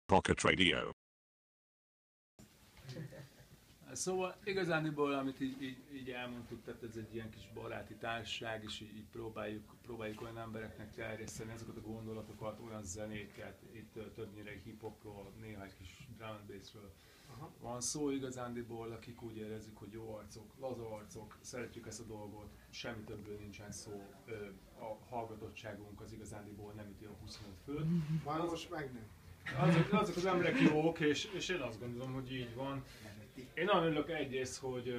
Pocket Radio. Szóval igazániból, amit így elmondtuk, tehát ez egy ilyen kis baráti társaság, és így próbáljuk olyan embereknek terjeszteni ezeket a gondolatokat, olyan zenéket, itt többnyire hip-hopról, néha egy kis drum and bassről van szó igazándiból, akik úgy érezzük, hogy jó arcok, laza arcok, szeretjük ezt a dolgot, semmi többől nincsen szó, a hallgatottságunk az igazándiból nem üti a 25 főt. Már most meg nem. Azok az emberek jók, és én azt gondolom, hogy így van. Én nagyon örülök egyrészt, hogy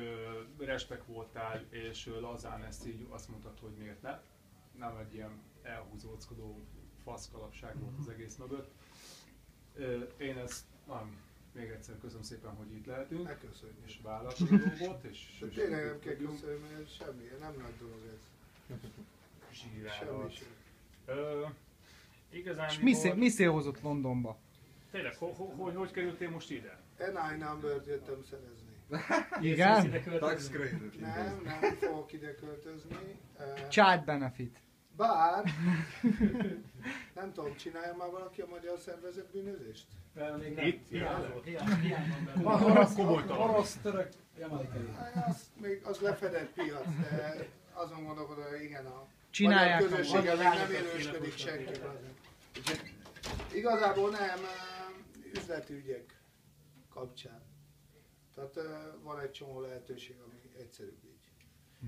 respekt voltál, és lazán ezt így azt mondtad, hogy miért ne. Nem egy ilyen elhúzóckodó faszkalapság volt az egész mögött. Én ezt még egyszer köszönöm szépen, hogy itt lehetünk. Megköszönjük. És vállaltad a dolgot. És tényleg nem kell köszönni, mert semmi, nem nagy dolog ez. Zsírálat. És mi szélhozott Londonba? Tényleg, hogy kerültél most ide? NI number-t jöttem szerezni. Igen? Nem fogok ide költözni. Child benefit. Bár, nem tudom, csinálja már valaki a magyar szervezet bűnözést? Itt? Orosz, török, jamaikai. Az lefedett piac, de azon gondolkodom, hogy igen, a csinálják magyar közösséggel még nem élősködik senki. Igazából nem, üzleti ügyek kapcsán. Tehát van egy csomó lehetőség, ami egyszerűbb így.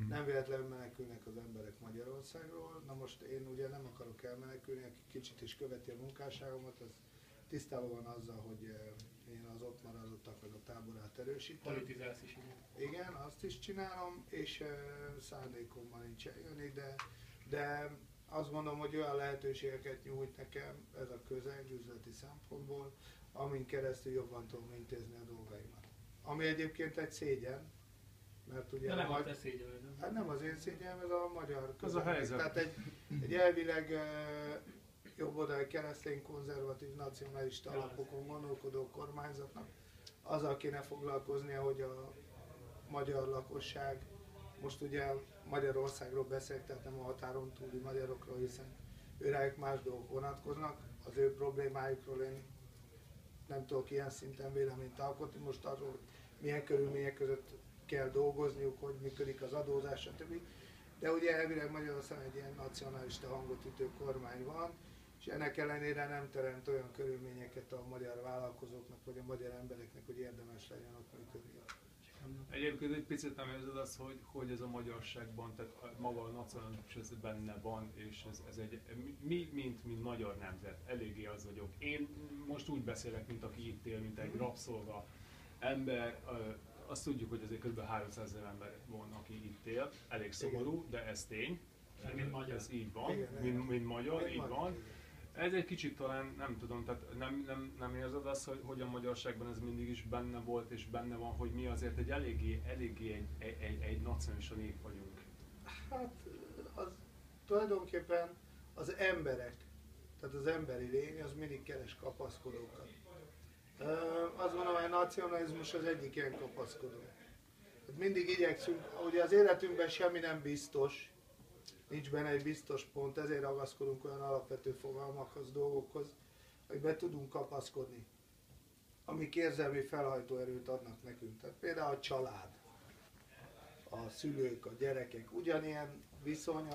Nem véletlenül menekülnek az emberek Magyarországról. Na most én ugye nem akarok elmenekülni, aki kicsit is követi a munkásságomat, az tisztában van azzal, hogy én az ott maradottak meg a táborát erősítem. Politizálsz is. Igen, azt is csinálom, és szándékommal nincs eljönni, de azt mondom, hogy olyan lehetőségeket nyújt nekem ez a közeg üzleti szempontból, amin keresztül jobban tudom intézni a dolgaimat. Ami egyébként egy szégyen, mert ugye... De nem a te szégyened. Hát nem az én szégyenem, ez a magyar közeg. Ez a helyzet. Tehát egy elvileg jobboldali keresztény, konzervatív, nacionalista alapokon gondolkodó kormányzatnak azzal kéne foglalkoznia, hogy a magyar lakosság, most ugye Magyarországról beszélek, tehát nem a határon túli magyarokról, hiszen őrájuk más dolgok vonatkoznak, az ő problémájukról én nem tudok ilyen szinten véleményt alkotni, most arról, hogy milyen körülmények között kell dolgozniuk, hogy működik az adózás, stb. De ugye elvileg Magyarországon egy ilyen nacionalista hangot ütő kormány van, és ennek ellenére nem teremt olyan körülményeket a magyar vállalkozóknak, vagy a magyar embereknek, hogy érdemes legyen ott működni. Egyébként egy picit nem érzed azt, hogy ez a magyarságban, tehát maga a nacionalizmus ez benne van, és ez egy, mint magyar nemzet, eléggé az vagyok. Én most úgy beszélek, mint aki itt él, mint egy rabszolga ember, azt tudjuk, hogy azért kb. 300 000 ember van, aki itt él, elég szomorú, de ez tény, ez így van, mint magyar, így van. Ez egy kicsit talán, nem tudom, tehát nem érzed azt, hogy a magyarságban ez mindig is benne volt és benne van, hogy mi azért egy eléggé egy nacionalista nép vagyunk. Hát az tulajdonképpen az emberek, tehát az emberi lény az mindig keres kapaszkodókat. Azt mondom, hogy a nacionalizmus az egyik ilyen kapaszkodó. Tehát mindig igyekszünk, ugye az életünkben semmi nem biztos, nincs benne egy biztos pont, ezért ragaszkodunk olyan alapvető fogalmakhoz, dolgokhoz, hogy be tudunk kapaszkodni, amik érzelmi felhajtó erőt adnak nekünk. Tehát például a család, a szülők, a gyerekek, ugyanilyen viszony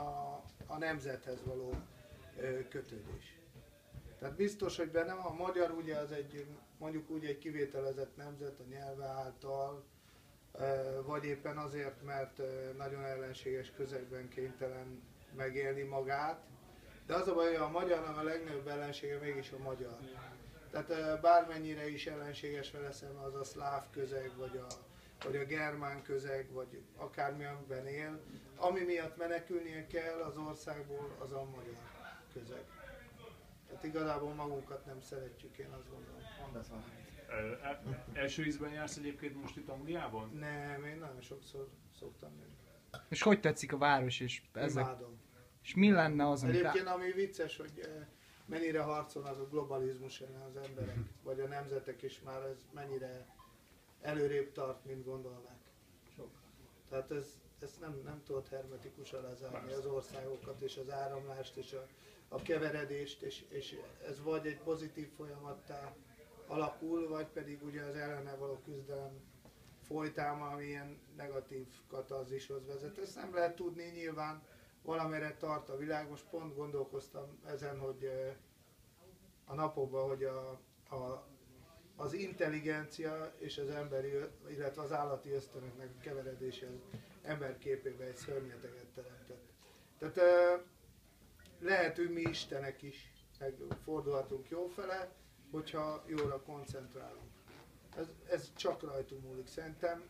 a nemzethez való kötődés. Tehát biztos, hogy benne a magyar ugye az egy, mondjuk úgy egy kivételezett nemzet a nyelve által, vagy éppen azért, mert nagyon ellenséges közegben kénytelen megélni magát. De az a baj, hogy a magyarnak a legnagyobb ellensége mégis a magyar. Tehát bármennyire is ellenséges vele szemben az a szláv közeg, vagy a germán közeg, vagy akármilyenben él, ami miatt menekülnie kell az országból, az a magyar közeg. Tehát igazából magunkat nem szeretjük, én azt gondolom. Első ízben jársz egyébként most itt Angliában? Nem, én nagyon sokszor szoktam jönni. És hogy tetszik a város és ezek? Imádom. És mi lenne az, amit... Egyébként ami vicces, hogy mennyire harcolnak a globalizmus ellen az emberek, vagy a nemzetek, és már ez mennyire előrébb tart, mint gondolnák. Tehát ez nem tudott hermetikusan lezárni az országokat, és az áramlást, és a keveredést, és ez vagy egy pozitív folyamattá alakul, vagy pedig ugye az ellene való küzdelem folytán, ami ilyen negatív katarzishoz vezet. Ezt nem lehet tudni, nyilván valamire tart a világ. Most pont gondolkoztam ezen, hogy a napokban, hogy az intelligencia és az emberi, illetve az állati ösztönöknek a keveredése az ember képében egy szörnyeteget teremtett. Tehát lehetünk mi istenek is, meg fordulhatunk jó fele, hogyha jóra koncentrálunk. Ez csak rajtunk múlik. Szerintem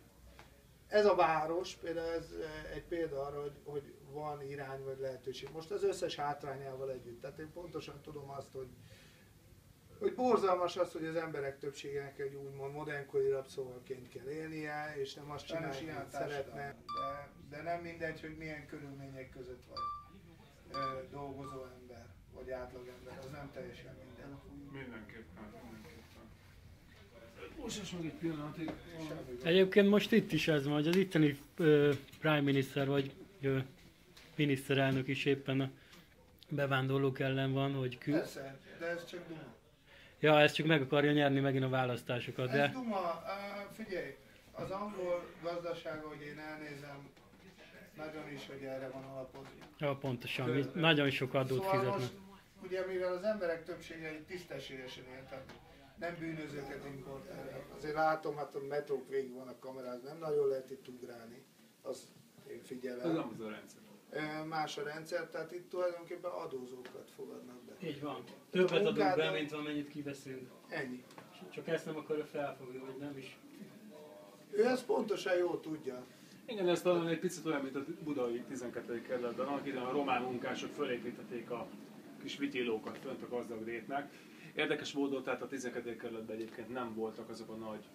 ez a város, például ez egy példa arra, hogy van irány vagy lehetőség. Most az összes hátrányával együtt. Tehát én pontosan tudom azt, hogy borzalmas az, hogy az emberek többségének egy úgymond modernkori rabszolgaként kell élnie, és nem azt csinálni, amit szeretne. De nem mindegy, hogy milyen körülmények között vagy dolgozó ember, vagy átlagember, az nem teljesen minden. Mindenképpen. Most meg egy pillanatig. Egyébként most itt is ez van, hogy az itteni Prime Minister vagy miniszterelnök is éppen a bevándorlók ellen van, hogy Persze, de ez csak duma. Ja, ez csak meg akarja nyerni megint a választásokat, de... Ez duma, figyelj, az angol gazdaság, hogy én elnézem, nagyon is, hogy erre van alapozva. Ja, pontosan, mi nagyon sok adót szóval fizetnek. most, ugye mivel az emberek többsége egy tisztességesen él, tehát nem bűnözőket importálnak. Azért látom, hát a metrók végig van a kamerák, nem nagyon lehet itt ugrálni, azt én figyelem. Ez nem az a rendszer. Más a rendszer, tehát itt tulajdonképpen adózókat fogadnak be. Így van. Többet adunk be, mint amennyit kiveszünk. Ennyi. Csak ezt nem akarja felfogni, hogy nem is. Ő ezt pontosan jól tudja. Igen, ez talán egy picit olyan, mint a budai 12. kerületben, annak idején a román munkások fölépítették a kis vitilókat fönt a gazdag rétnek. Érdekes módon, tehát a 12. kerületben egyébként nem voltak azok a nagy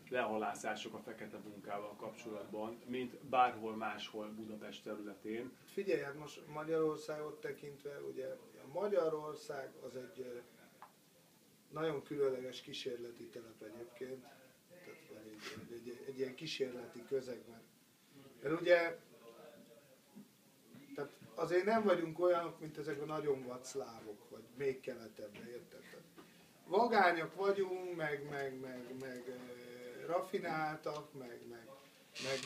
lealászások a fekete munkával kapcsolatban, mint bárhol máshol Budapest területén. Figyelj, hát most Magyarországot tekintve, ugye Magyarország az egy nagyon különleges kísérleti telep egyébként, tehát egy ilyen kísérleti közegben. Mert ugye, tehát azért nem vagyunk olyanok, mint ezek a nagyon vad szlávok, vagy még keletebbre, érted? Vagányak vagyunk, meg rafináltak,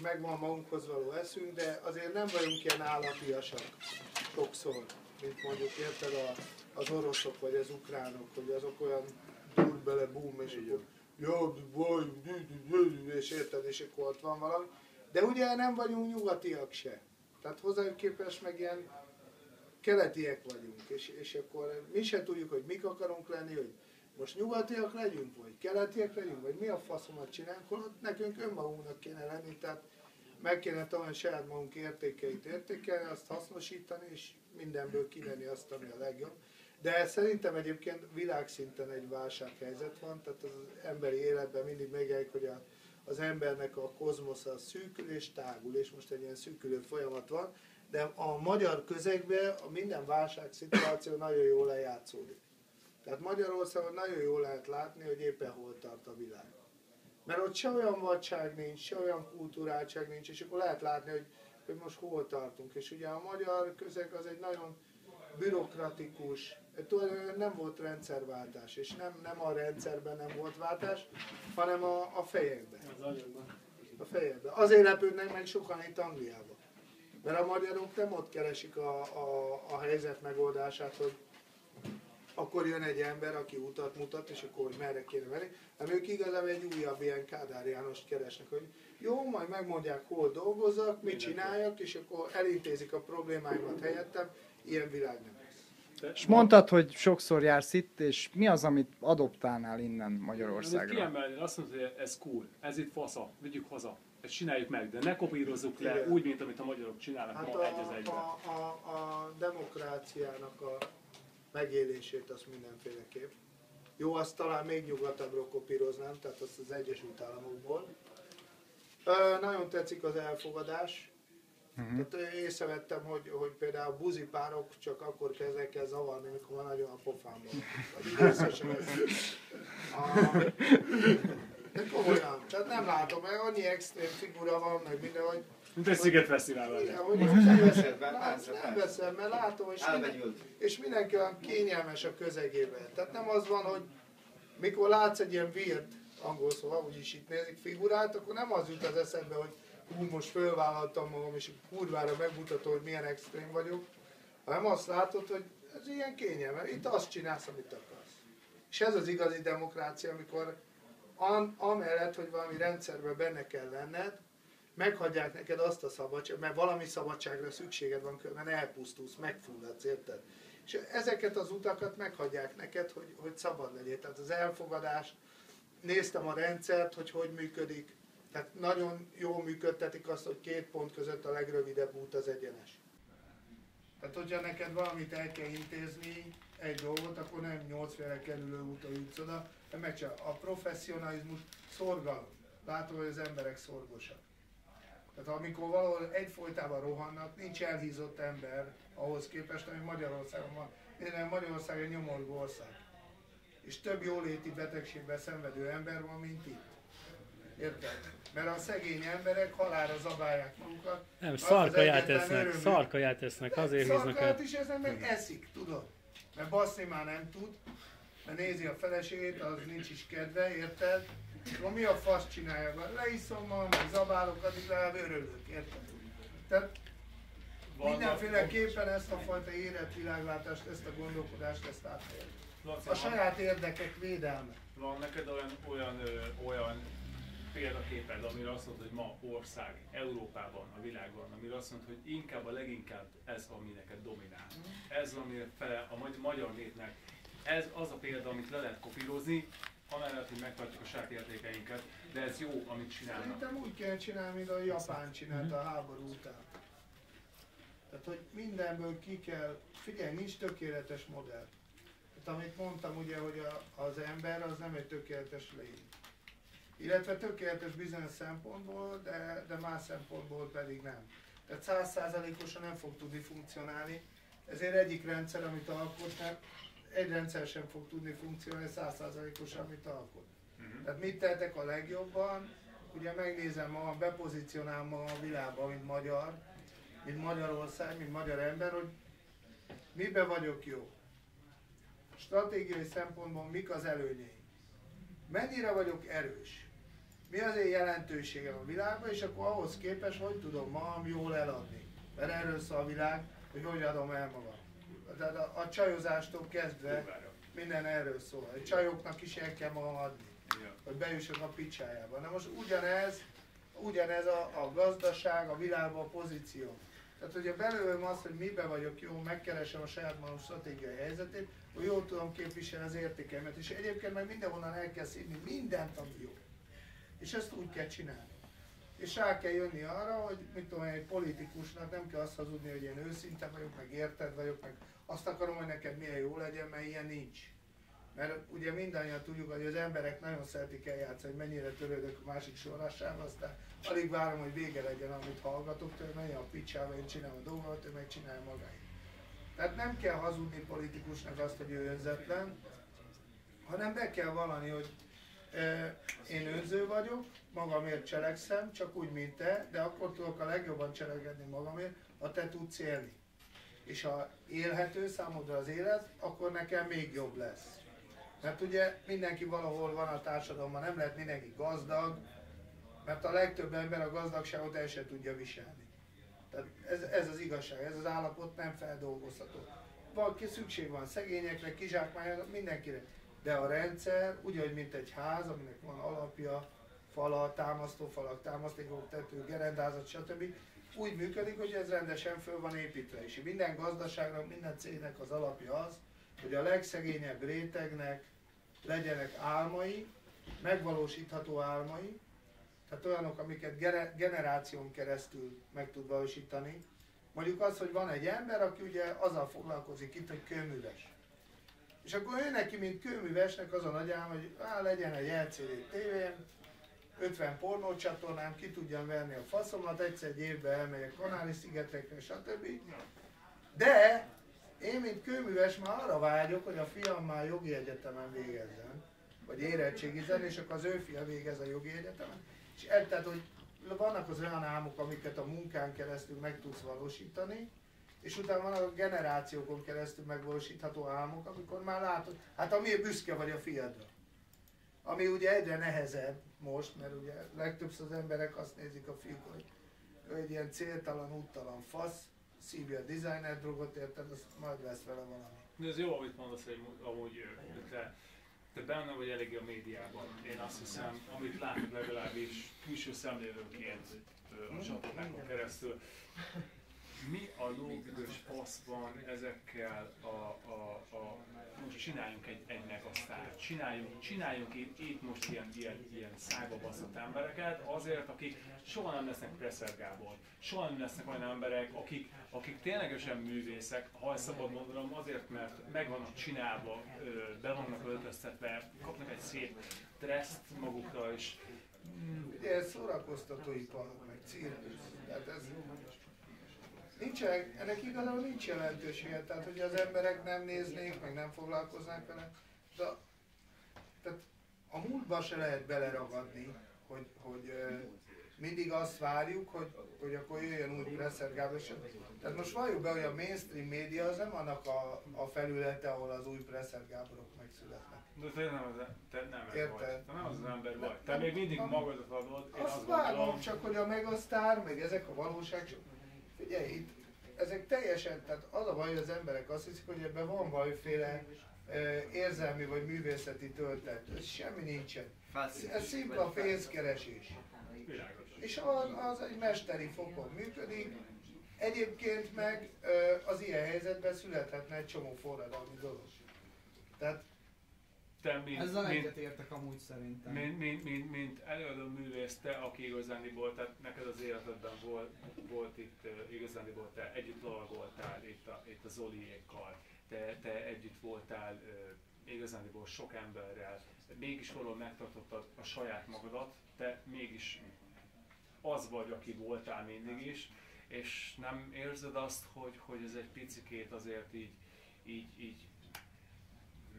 meg van magunkhoz való eszünk, de azért nem vagyunk ilyen állatiasak sokszor, mint mondjuk érted az oroszok vagy az ukránok, hogy azok olyan dur bele, bum, és akkor és érted, és akkor ott van valami. De ugye nem vagyunk nyugatiak se. Tehát hozzájuk képest meg ilyen keletiek vagyunk, és akkor mi se tudjuk, hogy mik akarunk lenni, hogy most nyugatiak legyünk, vagy keletiek legyünk, vagy mi a faszomat csinálunk, holott nekünk önmagunknak kéne lenni, tehát meg kéne talán saját magunk értékeit értékelni, azt hasznosítani, és mindenből kivenni azt, ami a legjobb. De szerintem egyébként világszinten egy válsághelyzet van, tehát az emberi életben mindig megjelenik, hogy az embernek a kozmosza szűkül és tágul, és most egy ilyen szűkülő folyamat van, de a magyar közegben a minden válságszituáció nagyon jól lejátszódik. Tehát Magyarországon nagyon jól lehet látni, hogy éppen hol tart a világ. Mert ott se olyan vadság nincs, se olyan kulturáltság nincs, és akkor lehet látni, hogy most hol tartunk. És ugye a magyar közeg az egy nagyon bürokratikus, tulajdonképpen nem volt rendszerváltás, és nem a rendszerben nem volt váltás, hanem a fejekben. A fejekben. Azért lepődnek meg sokan itt Angliában. Mert a magyarok nem ott keresik a helyzet megoldását, hogy akkor jön egy ember, aki utat mutat, és akkor hogy merre kéne menni. Hát ők igazából egy újabb ilyen Kádár Jánost keresnek, hogy jó, majd megmondják, hol dolgozzak, mit csináljak, és akkor elintézik a problémáimat helyettem. Ilyen világ nem lesz. És mondtad, hogy sokszor jársz itt, és mi az, amit adoptálnál innen Azért Magyarországra? kiemelni, azt mondod, hogy ez cool, ez itt fasza, vigyük haza, ezt csináljuk meg, de ne kopírozzuk le Igen. úgy, mint amit a magyarok csinálnak Hát ma egy az egyben. a demokráciának a megélését azt mindenféleképp. Jó, azt talán még nyugatabbról kopíroznám, tehát azt az Egyesült Államokból. Nagyon tetszik az elfogadás. Tehát észrevettem, hogy például a buzipárok csak akkor kezdek el zavarni, amikor van nagyon a pofámban. De komolyan, tehát nem látom, mert annyi extrém figura van, meg minden, hogy Mint egy szigetfesztivál. Igen, hogy nem veszem, mert látom, és mindenki olyan kényelmes a közegében. Tehát nem az van, hogy mikor látsz egy ilyen weird, angol szóval, úgyis itt nézik figurát, akkor nem az jut az eszembe, hogy hú, most fölvállaltam magam, és kurvára megmutatom, hogy milyen extrém vagyok, hanem azt látod, hogy ez ilyen kényelmes, itt azt csinálsz, amit akarsz. És ez az igazi demokrácia, amikor amellett, hogy valami rendszerben benne kell lenned, meghagyják neked azt a szabadságot, mert valami szabadságra szükséged van, mert elpusztulsz, megfulladsz, érted? És ezeket az utakat meghagyják neked, hogy szabad legyél. Tehát az elfogadás, néztem a rendszert, hogy működik, tehát nagyon jól működtetik azt, hogy 2 pont között a legrövidebb út az egyenes. Tehát hogyha neked valamit el kell intézni, egy dolgot, akkor nem 8 féle kerülő úton jutsz oda, mert csak a professzionalizmus szorgalom. Látom, hogy az emberek szorgosak. Tehát amikor valahol egyfolytában rohannak, nincs elhízott ember ahhoz képest, ami Magyarországon van. Magyarország egy nyomorgó ország. És több jóléti betegségben szenvedő ember van, mint itt. Érted? Mert a szegény emberek halálra zabálják magukat. Nem, szarkaját esznek, azért híznak el. Szarkaját is esznek, meg eszik, tudod? Mert baszni már nem tud, mert nézi a feleségét, az nincs is kedve, érted? Mi a fasz csinálja? Leiszom ma, meg zabálok, addig legalább örülök, érted? Tehát mindenféleképpen ezt a fajta életviláglátást, ezt a gondolkodást, ezt átférni. A saját érdekek védelme. Van neked olyan példaképed, amire azt mondod, hogy ma ország, Európában, a világban, amire azt mondod, hogy inkább a leginkább ez, ami neked dominál. Ez, amire fele a magyar népnek, ez az a példa, amit le lehet kopírozni, amellett, hogy megtartjuk a saját értékeinket, de ez jó, amit csinálnak. Szerintem úgy kell csinálni, mint a Japán csinálta a háború után. Tehát, hogy mindenből ki kell, figyelj, nincs tökéletes modell. Tehát, amit mondtam ugye, hogy az ember az nem egy tökéletes lény. Illetve tökéletes bizonyos szempontból, de más szempontból pedig nem. Tehát 100%-osan nem fog tudni funkcionálni, ezért egyik rendszer, amit alkot, egy rendszer sem fog tudni funkcionálni 100%-osan, amit alkot. Tehát mit tehetek a legjobban? Ugye megnézem magam, bepozícionálom magam a világban, mint magyar, mint Magyarország, mint magyar ember, hogy miben vagyok jó. Stratégiai szempontból mik az előnyeim. Mennyire vagyok erős. Mi az én jelentőségem a világban, és akkor ahhoz képest, hogy tudom magam jól eladni. Mert erről szól a világ, hogy adom el magam. Tehát a csajozástól kezdve minden erről szól. A csajoknak is el kell magam adni, hogy bejussak a picsájába. Na most ugyanez a gazdaság, a világban a pozíció. Tehát, hogyha belőlem azt, hogy miben vagyok jó, megkeresem a saját magam stratégiai helyzetét, hogy jól tudom képviselni az értékeimet. És egyébként meg mindenhonnan el kell szívni mindent, ami jó. És ezt úgy kell csinálni. És rá kell jönni arra, hogy mit tudom, egy politikusnak nem kell azt hazudni, hogy én őszinte vagyok, meg érted vagyok, meg azt akarom, hogy neked milyen jó legyen, mert ilyen nincs. Mert ugye mindannyian tudjuk, hogy az emberek nagyon szeretik eljátszani, hogy mennyire törődök a másik sorrásával, aztán alig várom, hogy vége legyen, amit hallgatok tőle, menjen a picsába, én csinálom a dolgokat, ő megcsinálja magáit. Tehát nem kell hazudni politikusnak azt, hogy ő önzetlen, hanem be kell vallani, hogy én önző vagyok, magamért cselekszem, csak úgy, mint te, de akkor tudok a legjobban cselekedni magamért, ha te tudsz élni. És ha élhető számodra az élet, akkor nekem még jobb lesz. Mert ugye mindenki valahol van a társadalomban, nem lehet mindenki gazdag, mert a legtöbb ember a gazdagságot el sem tudja viselni. Tehát ez az igazság, ez az állapot nem feldolgozható. Valaki szükség van szegényekre, kizsákmányokra, mindenkire. De a rendszer, úgy, mint egy ház, aminek van alapja, fala, támasztófalak, támasztékok, tető, gerendázat, stb. Úgy működik, hogy ez rendesen föl van építve. És minden gazdaságnak, minden cégnek az alapja az, hogy a legszegényebb rétegnek legyenek álmai, megvalósítható álmai, tehát olyanok, amiket generáción keresztül meg tud valósítani. Mondjuk az, hogy van egy ember, aki ugye azzal foglalkozik itt, hogy kőműves. És akkor ő neki, mint kőművesnek az a nagy álma, hogy legyen egy LCD tévém, 50 pornócsatornám, ki tudjam verni a faszomat, egyszer egy évben elmegyek Kanári-szigetekre, stb. De én, mint kőműves, már arra vágyok, hogy a fiam már jogi egyetemen végezzen, vagy érettségizzen, és akkor az ő fia végez a jogi egyetemen. És tehát, hogy vannak az olyan álmok, amiket a munkán keresztül meg tudsz valósítani, és utána vannak a generációkon keresztül megvalósítható álmok, amikor már látod, hát amiért büszke vagy a fiadra. Ami ugye egyre nehezebb most, mert ugye legtöbbször az emberek azt nézik a fiúk, hogy ő egy ilyen céltalan, úttalan fasz, szívja a designer drogot, érted, az majd lesz vele valami. De ez jó, amit mondasz, hogy amúgy te benne vagy eléggé a médiában. Én azt hiszem, amit látok legalábbis külső szemlélőként a csatornákon keresztül, mi a logikus fasz van ezekkel most csináljunk egy megasztárt, csináljunk itt most ilyen szájba baszott embereket azért, akik soha nem lesznek Presser Gábor, soha nem lesznek olyan emberek, akik ténylegesen művészek, ha ezt szabad mondanom, azért, mert meg vannak csinálva, be vannak öltöztetve, kapnak egy szép dresszt magukra is. Ugye ez szórakoztatóipar, meg cirkusz, tehát ez ennek igazából nincs jelentősége, tehát hogy az emberek nem néznék, meg nem foglalkoznák vele, de tehát a múltba se lehet beleragadni, hogy mindig azt várjuk, hogy akkor jöjjön új Presser Gábor. Tehát most valljuk be, hogy a mainstream média az nem annak a felülete, ahol az új Presser Gáborok megszületnek. De te nem ez Érted? vagy, te nem az az ember vagy. Te még mindig magadat adod, én Azt azt vágom, gondolom. csak hogy a megasztár, meg ezek a valóság, figyelj, itt ezek teljesen, tehát az a baj, hogy az emberek azt hiszik, hogy ebben van valamiféle érzelmi vagy művészeti töltet. Ez semmi nincsen. Ez szimpla pénzkeresés. És az egy mesteri fokon működik. Egyébként meg az ilyen helyzetben születhetne egy csomó forradalmi dolog. Tehát Ezzel egyetértek amúgy szerintem. Mint előadó művész, te, aki igazándiból, tehát neked az életedben volt itt igazándiból, te együtt lovagoltál itt a Zoliékkal, te együtt voltál igazándiból sok emberrel, mégis valahol megtartottad a saját magadat, te mégis az vagy, aki voltál mindig is, és nem érzed azt, hogy ez egy picikét azért így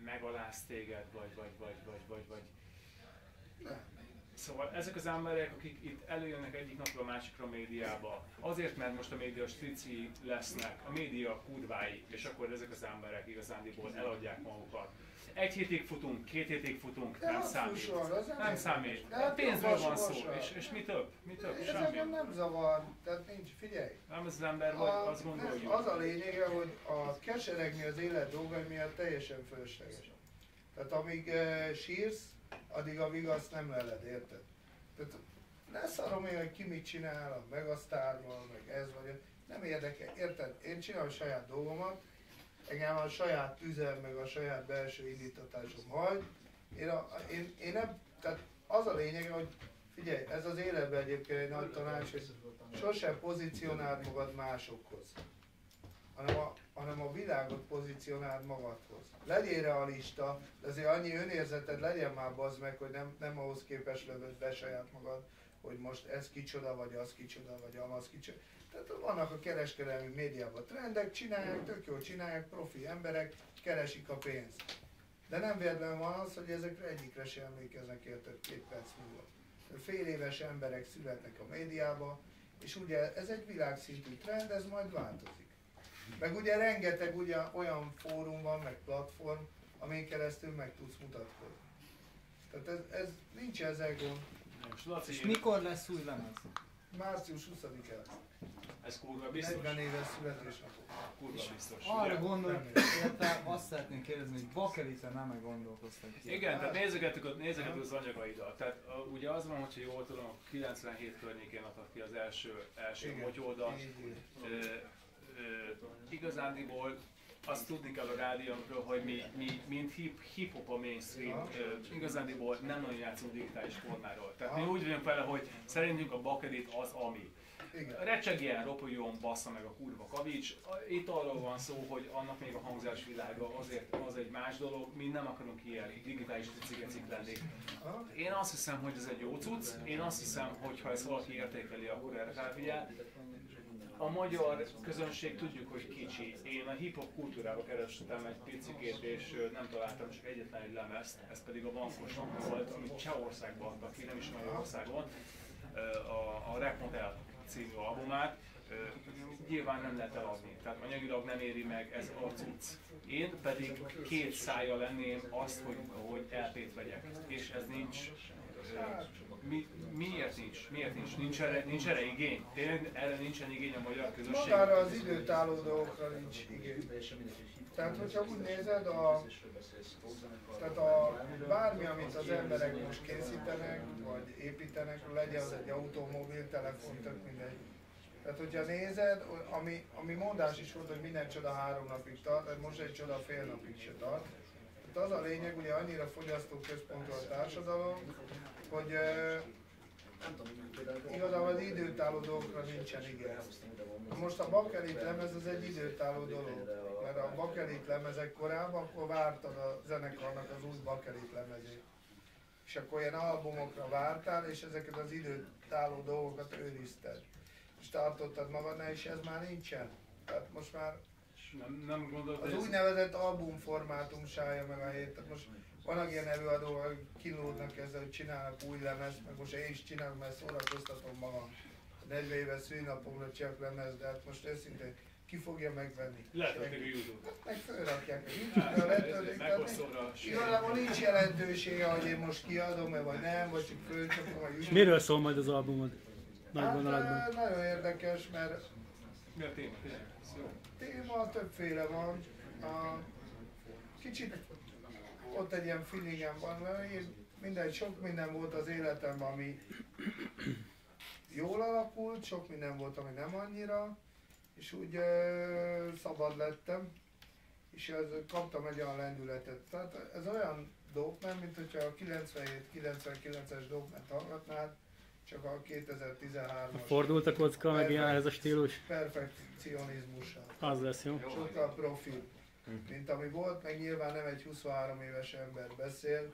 megaláz téged, vagy. Szóval ezek az emberek, akik itt előjönnek egyik napról a másikra a médiába, azért, mert most a média strici lesznek, a média kurvái, és akkor ezek az emberek igazándiból eladják magukat. Egy hétig futunk, 2 hétig futunk, nem számít. Nem számít. Pénzről van szó, és mi több? ez Semmi. engem nem zavar, tehát nincs, figyelj. Nem az ember vagy, azt gondoljuk. Az a lényege, hogy a keseregni az élet dolgai miatt teljesen fölösleges. Tehát amíg sírsz, addig a vigaszt nem leled, érted? Tehát ne szarom én, hogy ki mit csinál, a megasztárban, meg ez vagy, nem érdekel, érted? Én csinálom a saját dolgomat, engem a saját tüzem, meg a saját belső indítatásom hagy. Én nem, tehát az a lényege, hogy figyelj, ez az életben egyébként egy nagy tanács, hogy sosem pozícionáld magad másokhoz, hanem a világot pozícionáld magadhoz. Legyél realista, de azért annyi önérzeted legyen már, bazd meg, hogy nem ahhoz képes lövöd be saját magad, hogy most ez kicsoda, vagy az kicsoda, vagy amaz kicsoda. Tehát vannak a kereskedelmi médiában trendek, csinálják, tök jól csinálják, profi emberek, keresik a pénzt. De nem véletlenül van az, hogy ezekre egyikre sem emlékeznek, érted, 2 perc múlva. Fél éves emberek születnek a médiába, és ugye ez egy világszintű trend, ez majd változik. Meg ugye rengeteg olyan fórum van, meg platform, amin keresztül meg tudsz mutatkozni. Tehát ez nincs ezzel gond. És mikor lesz új lemez? Március 20-án. Ez kurva biztos. 40 éves születésnapok. Kurva biztos. Arra ugye? gondolj, illetve azt szeretném kérdezni, hogy bakelite nem gondolkoztak. Igen, tehát nézegettük az anyagaidat. Tehát ugye az van, hogyha jól tudom, 97 környékén adtak ki az első motyódat. Igazándiból azt tudni kell a rádiónkról, hogy mi mint hip-hop a mainstream, igazándiból nem nagyon játszunk digitális formáról. Tehát mi úgy vagyunk vele, hogy szerintünk a bakelit az ami. Recsegjen, ropogjon, bassza meg a kurva kavics. Itt arról van szó, hogy annak még a hangzásvilága azért az egy más dolog, mi nem akarunk ilyen digitális cicigecik lenni. Én azt hiszem, hogy ez egy jó cucc, én azt hiszem, hogy ha ezt valaki értékeli, akkor erre felfigyel. A magyar közönség tudjuk, hogy kicsi. Én a hip-hop kultúrába kerestem egy picikét, és nem találtam csak egyetlen egy lemezt, ez pedig a Vankoson volt, amit Csehországban adtak ki, nem is Magyarországon. a Rap.el című albumát, nyilván nem lehet eladni, tehát anyagilag nem éri meg ez a cucc. Én pedig két szájjal lenném azt, hogy LP-t vegyek, és ez nincs. Miért nincs? Nincs erre igény? Tényleg erre nincsen igény a magyar közösségben? Magára az időtálló dolgokra nincs igény. Tehát, hogyha úgy nézed, bármi, amit az emberek most készítenek, vagy építenek, legyen az egy autó, mobil, telefon, tök mindegy. Tehát, hogyha nézed, ami mondás is volt, hogy minden csoda 3 napig tart, most egy csoda fél napig se tart. Tehát az a lényeg, ugye annyira fogyasztóközpontú a társadalom, hogy igazából az időtálló dolgokra nincsen igény. Most a bakelit lemez az egy időtálló dolog, mert a bakelit lemezek korábban, akkor vártad a zenekarnak az új bakelit lemezét. És akkor ilyen albumokra vártál, és ezeket az időtálló dolgokat őrizted. És tartottad magadnál, és ez már nincsen. Tehát most már nem gondolod, az úgynevezett albumformátum sállja meg a hét. Tehát most vannak ilyen előadók, akik kilódnak ezzel, hogy csinálnak új lemezt, meg most én is csinálok, mert szórakoztatom magam. 40 éves szülinapomra csinálok lemez, de hát most őszintén ki fogja megvenni? Letöltik a YouTube-ot. Meg felrakják a YouTube-ra, letöltik. Igazából nincs jelentősége, hogy én most kiadom-e vagy nem, vagy csak fölcsapom a YouTube-ra. Miről szól majd az albumod? Nagy vonalakban. Hát, nagyon érdekes, mert Mi a téma? téma többféle van. Kicsit ott egy ilyen feelingem van, mert sok minden volt az életemben, ami jól alakult, sok minden volt, ami nem annyira, és úgy szabad lettem, és kaptam egy olyan lendületet. Tehát ez olyan Dopeman, mint hogyha a 97-99-es Dopement hallgatnád, csak a 2013-as. Fordult a kocka, meg ilyen ez a stílus? Perfekcionizmussal. Az lesz, jó? Sokkal profil, mint ami volt, meg nyilván nem egy 23 éves ember beszél,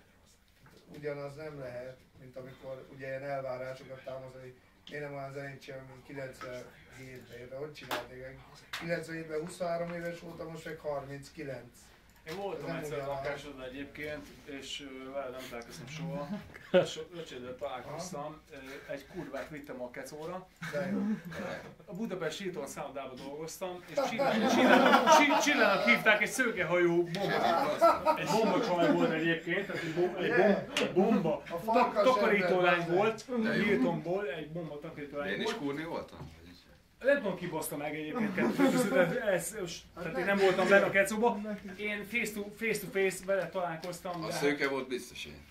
ugyanaz nem lehet, mint amikor ugye ilyen elvárásokat támasztani, miért nem olyan zenét csinálom, mint 97-ben, de hogy csinálték? 97-ben 23 éves voltam, most meg 39. Én voltam egyszer a lakásodban egyébként, és vele nem találkoztam soha. Öcséddel találkoztam, egy kurvát vittem a kecóra. A Budapest Hilton szállodában dolgoztam, és Csillának hívták, egy szőkehajú bomba. Egy bombacsaj volt egyébként, tehát egy bomba takarítólány volt, Hiltonból egy bomba takarítólány volt. Én is kurni voltam? Nem tudom, ki baszta meg egyébként kettőt között, tehát én nem voltam benne a kecóba. Én face to face vele találkoztam. A szőke volt biztos én.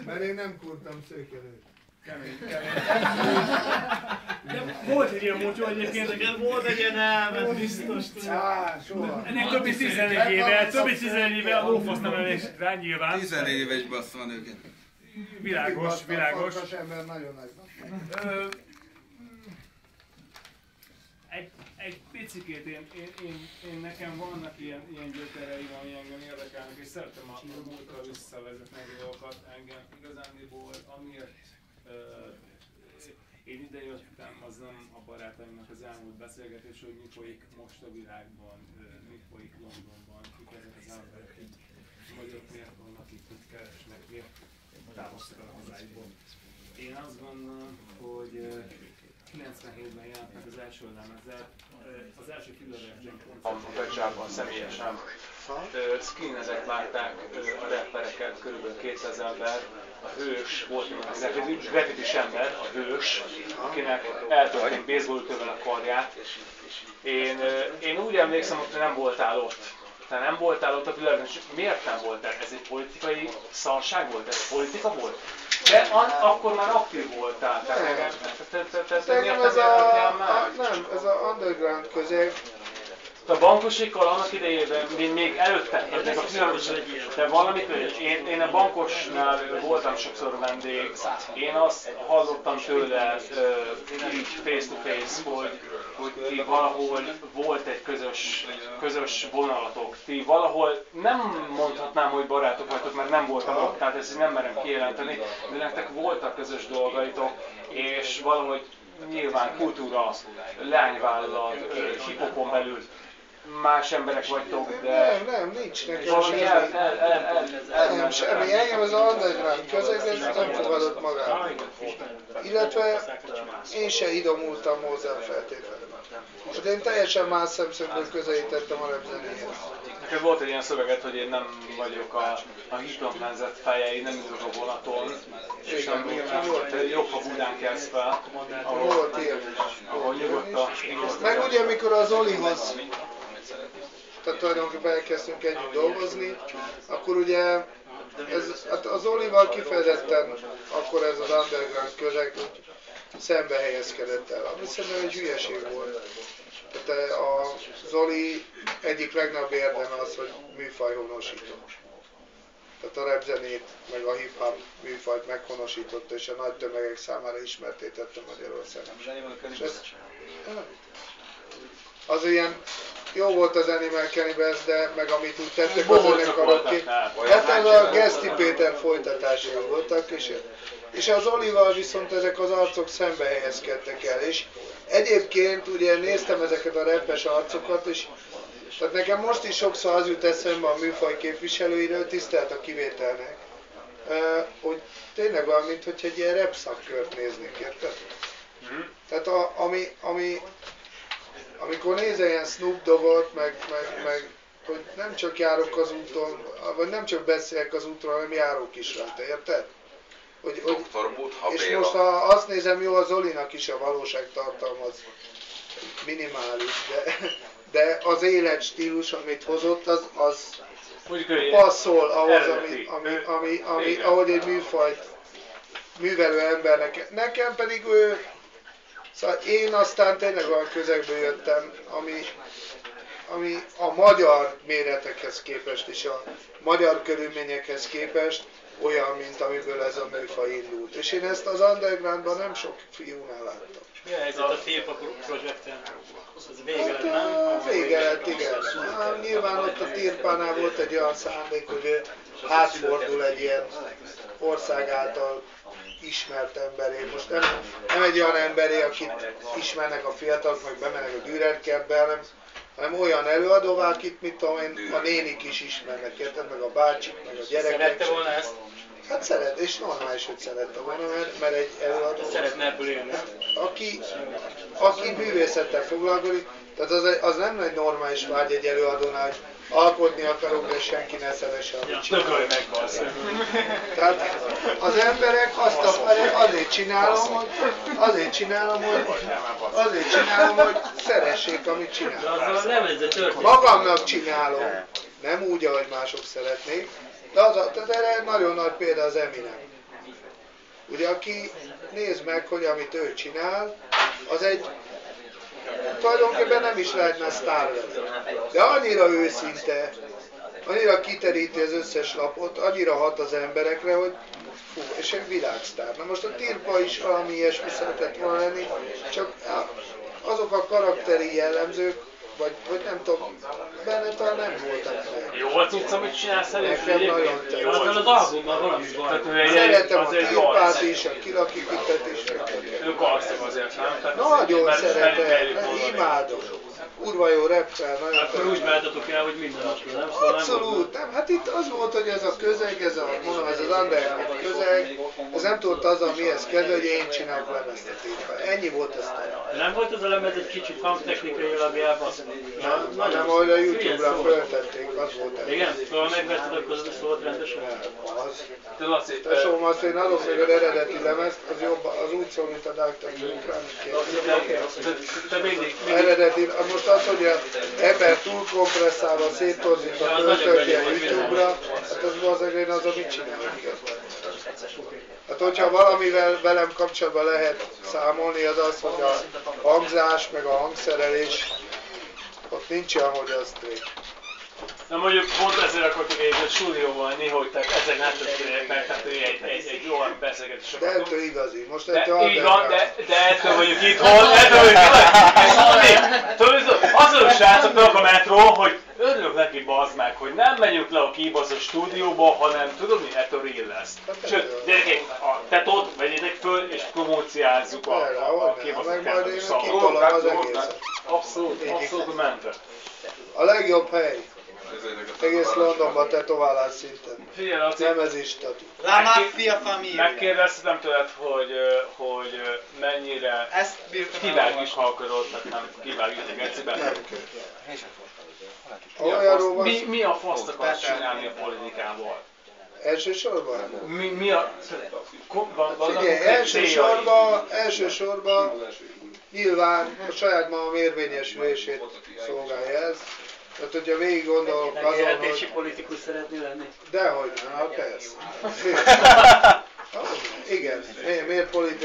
Mert én nem kurtam szőkelőt. Kemény. De volt egy ilyen mocsó egyébként. Neked volt egy ilyen elmed, biztos. Soha. Ennek több mint 14 éve a lófasz nem emlékszik rá nyilván. 14 éves bassza van őket. Világos. A farkas ember nagyon nagy. Egy picikét én nekem vannak ilyen gyökereim, ami engem érdekelnek, és szeretem a múltra visszavezetni dolgokat engem igazándiból, amiért én idejöttem, az nem a barátaimnak az elmúlt beszélgetés, hogy mi folyik most a világban, mi folyik Londonban, kik ezek az emberek, hogy magyarok miért vannak itt, mit keresnek, miért távoztak a hazáikból. Én azt gondolom, hogy 97-ben jelent meg az első lemezet, az első Philadelphia koncertjában személyesen skinheadek vágták a rappereket, kb. 200 ember. A hős volt egy graffitis ember, a hős, akinek eltörték baseballütővel a karját. Én úgy emlékszem, hogy nem voltál ott. Te nem voltál ott a világon, és miért nem voltál? Ez egy politikai szarság volt? Ez politika volt? De akkor már aktív voltál, te Engem ez a underground közeg. A bankosikkal annak idejében, még előtte, ennek a pillanatban, de valamit, én a bankosnál voltam sokszor vendég, én azt hallottam tőle így face to face, hogy ti valahol volt egy közös vonalatok. Ti valahol, nem mondhatnám, hogy barátok vagytok, mert nem voltam ott, tehát ezt nem merem kijelenteni, de nektek voltak közös dolgaitok, és valahogy nyilván kultúra, lányvállalat, hip-hopon belül más emberek vagytok, de... Nem, nincs nekem Valami semmi. Nem, semmi. Engem az underground közeg, ez nem fogadott magát. Illetve én se idomultam hozzá feltétlenül. Hát én teljesen más szemszögből közelítettem a repzenéhez. Neked volt egy ilyen szöveget, hogy én nem vagyok a hiperplenzett fejei, nem ülök a vonaton, és nem jobb, ha Budán kelsz fel, ahol nyugodt a... Meg ugye, amikor az Olihoz, tehát tulajdonképpen elkezdtünk együtt dolgozni, akkor ugye hát az Olival kifejezetten akkor ez az underground közeg úgy szembe helyezkedett el, ami szerintem egy hülyeség volt. Tehát a Zoli egyik legnagyobb érdeme az, hogy műfajhonosító. Tehát a rapzenét, meg a hip-hop műfajt meghonosította, és a nagy tömegek számára ismertétette Magyarországon. Az ilyen jó volt az Animal Cannibals, de meg amit úgy tettek az zenekarok ki. Hát ez a Geszti Péter folytatásai voltak, és az Olival viszont ezek az arcok szembe helyezkedtek el. És egyébként ugye néztem ezeket a rappes arcokat, és tehát nekem most is sokszor az jut eszembe a műfaj képviselőiről, tisztelt a kivételnek, hogy tényleg olyan, mint hogy egy ilyen rap szakkört néznék, érted? Tehát amikor nézel ilyen Snoop Doggot, meg hogy nem csak járok az úton, vagy nem csak beszélek az útról, hanem járok is rajta, érted? És most ha azt nézem, jó, az Zolinak is a valóságtartalma az minimális, de az életstílus, amit hozott, az passzol ahhoz, ahogy egy műfajt művelő embernek. Nekem pedig ő, szóval én aztán tényleg olyan közegből jöttem, ami a magyar méretekhez képest és a magyar körülményekhez képest olyan, mint amiből ez a műfaj indult. És én ezt az undergroundban nem sok fiúnál láttam. Mi a helyzet a Tilpa projekten? Ez vége lett, nem? Vége lett, igen. Nyilván ott a Tirpánál volt egy olyan szándék, hogy ő hátfordul egy ilyen ország által ismert emberé. Most nem egy olyan emberé, akit ismernek a fiatalok, meg bemennek a Dürerkertbe, hanem olyan előadóvá, akit mit tudom én, a nénik is ismernek, érted, meg a bácsik, meg a gyerekek. Szerette volna ezt? Hát szeret, és normális, hogy szerette volna, mert egy előadó, szeretne ebből élni. aki művészettel foglalkozik, tehát az nem egy normális vágy egy előadónál, hogy alkotni akarok, de senki ne szeresse, amit csinál. Tehát az emberek azt akarják, azért csinálom, hogy szeressék, amit csinálok. Magamnak csinálom, nem úgy, ahogy mások szeretnék, de tehát erre nagyon nagy példa az Eminem. Ugye aki nézd meg, hogy amit ő csinál, az egy tulajdonképpen nem is lehetne sztár vele. De annyira őszinte, annyira kiteríti az összes lapot, annyira hat az emberekre, hogy fú, és egy világsztár. Na most a Tirpa is valami ilyesmi szeretett volna lenni, csak azok a karakteri jellemzők, vagy nem tudom, benne talán nem voltak meg. Jó a cucc, amit csinálsz előtt? Nekem nagyon tetszik. Azon az albumban valami van. Szeretem a Tirpát is, a Kilakikitet is. Ők arcok azért, nem? Nagyon szeretem, imádom. Kurva jó rappel, nagyon Akkor úgy váltatok el, hogy minden napja, nem? Szóval abszolút, nem. Hát itt az volt, hogy ez a közeg, ez az underground közeg, ez nem tudott azzal mihez kezdve, hogy én csinálok lemezt a Tirpát. Ennyi volt aztán. Nem volt az a lemez egy kicsit hangtechnikai alapjában? Nem, ahogy a YouTube-ra föltették, az volt ez. Igen? Szóval megvetted, akkor az szólt rendesen? Az. Tesóm, azt én adok meg az eredeti lemezt, az jobb, az úgy szól, mint a Dr. Eredeti, most az, hogy az ember túl kompresszálva, széttorzítva, töltölti a YouTube-ra, hát az valószínűleg az, amit csinálunk. Hát hogyha valamivel velem kapcsolatban lehet számolni, az az, hogy a hangzás, meg a hangszerelés, ott nincs olyan, hogy az trék. Na mondjuk pont ezért akartuk egy stúdióban lenni, hogy ezek nem történjenek meg, tehát egy jó beszélgetés. De ettől igazi. Most így van, de ettől vagyunk itthon, Azon a srácoknak a metró, hogy örülök neki bazd meg, hogy nem megyünk le a kibaszott stúdióba, hanem tudod mi, ettől real lesz. Sőt, gyerekek, a tetót vegyétek föl és promóciázzuk a kibaszott kettős szavakat. Abszolút mente. A legjobb hely. Egész Londonban tetoválás szinten. Figyelj, Laci, Nem ez is statu. La Mafia Familia. megkérdeztem tőled, hogy mennyire Ezt bírtam kivágjuk tehát nem kivágjuk a gecibe. Nem kell. Olyanról van szó. Mi a faszt akarsz csinálni a politikával? Elsősorban? Mi a... Figyelj, elsősorban nyilván a saját magam érvényesülését szolgálja ez. Tehát, hogyha végig gondolok azon, Megélhetési hogy... politikus szeretnél lenni? Dehogy nem, hát persze. Igen,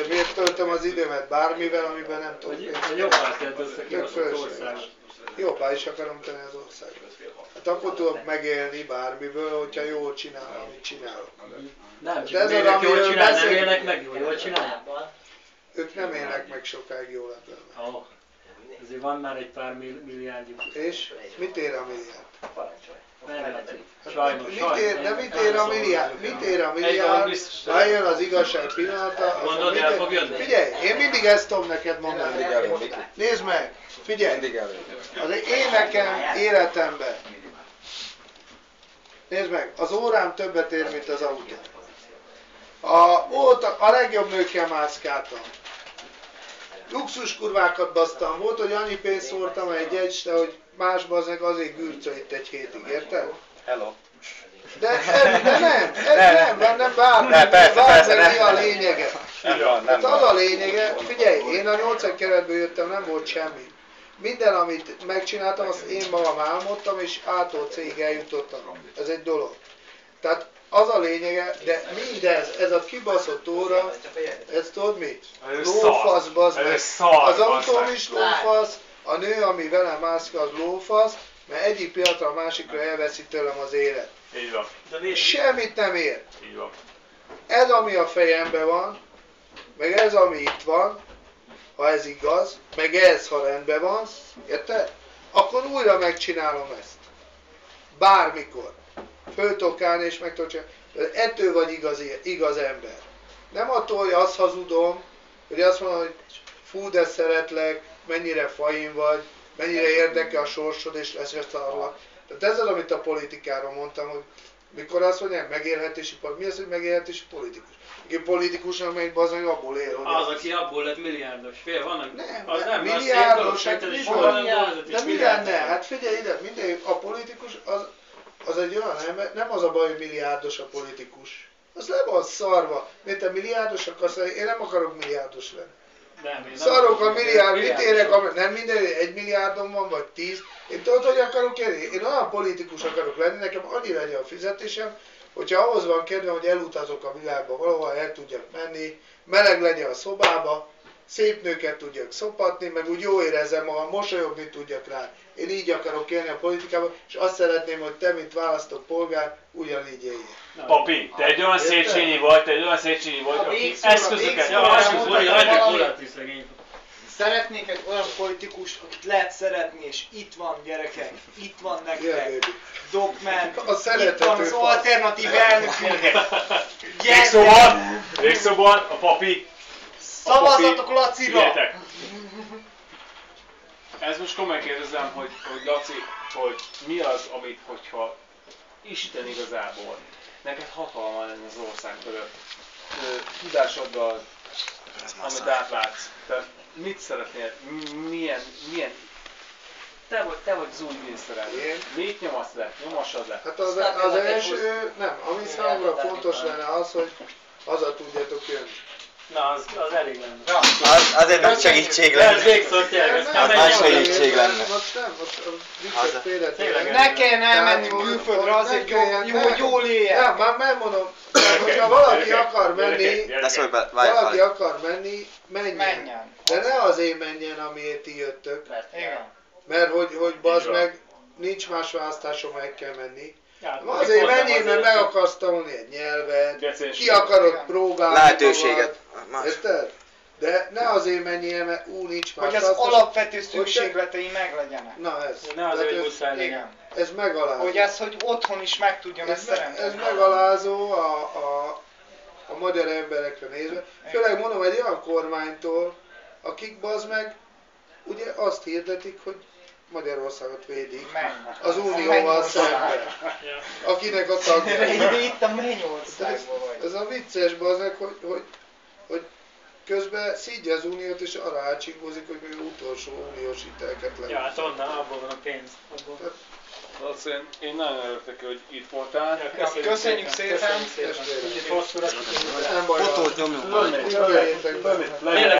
miért töltöm az időmet bármivel, amiben nem tudok pénzt. Hogy jobbá tedd össze ki az országot. Jobbá is akarom tenni az országot. Hát akkor tudok megélni bármiből, hogyha jól csinálom, amit csinálok. Nem, De ez csak az, az, jól amiről csinál, nem beszélünk. élnek meg, jól csinálják. Ők nem élnek meg sokáig jól ebben. Ó, azért van már egy pár milliárdjuk. És mit ér a milliárd? Meglátszik. Sajnos, Mit ér a milliárd? Mit ér a milliárd? Ha eljön az igazság pillanata, Mondod, el fog jönni? Figyelj, én mindig ezt tudom neked mondani. Nézd meg, figyelj, az én nekem életemben. Nézd meg, az órám többet ér, mint az autó. A legjobb nőkkel mászkáltam. Luxus kurvákat basztam. Volt, hogy annyi pénzt szórtam egy este, hogy másban azért gürcöl itt egy hétig, érted? Hello. De nem bármi, mi a lényege. Hát az a lényege, figyelj, én a 8 keretből jöttem, nem volt semmi. Minden, amit megcsináltam, azt én magam álmodtam, és A-tól C-ig eljutottam. Ez egy dolog. Tehát az a lényege, de mindez, ez a kibaszott óra, ez tudod mi? Lófasz, bazd meg. Az autóm is lófasz, a nő, ami velem mászkál, az lófasz, mert egyik pillanatra a másikra elveszi tőlem az élet. Így van. Semmit nem ér. Így van. Ez, ami a fejemben van, meg ez, ami itt van, ha ez igaz, meg ez, ha rendben van, érted? Akkor újra megcsinálom ezt. Bármikor. Föl tudok állni és meg tudok csinálni. Ettől vagy igaz ember. Nem attól, hogy azt hazudom, hogy azt mondom, hogy fú, de szeretlek, mennyire fain vagy, mennyire érdekel a sorsod, és leszarlak. Tehát ez az, amit a politikáról mondtam, hogy mikor azt mondják, megélhetési politikus. Mi az, hogy megélhetési politikus? Aki politikusnak megy, bazd abból él, hogy az, aki abból lett milliárdos. Fél, vannak? Nem, az nem, milliárdos, hát az de mi lenne? Hát figyelj ide, a politikus az egy olyan ember, nem az a baj, hogy milliárdos a politikus. Az le van szarva. Miért te milliárdos akarsz lenni? Én nem akarok milliárdos lenni. Szarok a milliárd, mit érek, nem minden, 1 milliárdom van, vagy 10. Én tudod, hogy akarok élni? Én olyan politikus akarok lenni, nekem annyi legyen a fizetésem, hogyha ahhoz van kedvem, hogy elutazok a világba, valahol el tudjak menni, meleg legyen a szobába, szép nőket tudjak szopatni, meg úgy jó érezzem magam, mosolyogni tudjak rá. Én így akarok élni a politikában, és azt szeretném, hogy te, mint választott polgár, ugyanígy éljél. Papi, te egy olyan Széchenyi vagy, aki eszközöket Szeretnék egy olyan politikust, akit lehet szeretni, és itt van gyerekek, itt van nektek, Dogman, itt van az alternatív elnökünk. Végszóban a papi. Szavazzatok Lacira! Figyeljetek! Ez most komolyan kérdezem, hogy Laci, hogy mi az, amit, hogyha Isten igazából neked hatalma lenne az ország fölött, tudásoddal, amit átlátsz, te mit szeretnél, milyen te vagy az új miniszterelnök. Mit nyomasz le? Nyomassad le. Hát az első, nem, ami számomra fontos lenne az, hogy haza tudjatok jönni. Na, az elég lenne. Ja, azért nagy segítség lenne. Ez végszortják, aztán nagy segítség lenne. Most viccet félretéve. Ne kelljen elmenni külföldre azért, hogy jól éljen. Nem, már megmondom, hogyha valaki akar menni, menjen. De ne azért menjen, amiért ti jöttök. Mert hogy bazd meg, nincs más választásom, meg kell menni. Azért menjél, mert meg akarsz tanulni egy nyelvet, ki akarod próbálni lehetőséget. Érted? De ne azért menjél, mert nincs más. Hogy az alapvető szükségletei meglegyenek. Na ez. Ne azért, hogy muszáj legyen. Ez megalázó. Hogy otthon is meg tudjam ezt teremteni. Ez megalázó a magyar emberekre nézve. Főleg mondom egy olyan kormánytól, akik bazd meg, ugye azt hirdetik, hogy Magyarországot védik az Unióval szemben, akinek a tagja. Itt a Mennyországban vagy. Ez a vicces bazdmeg, hogy közben szídja az Uniót és arra átsinkózik, hogy még utolsó uniós hitelket le. Ja, hát onnan, abból van a pénz. Én nagyon örülök, hogy itt voltál. Köszönjük szépen! Nem baj, Fotót nyomjunk. jöjjetek be.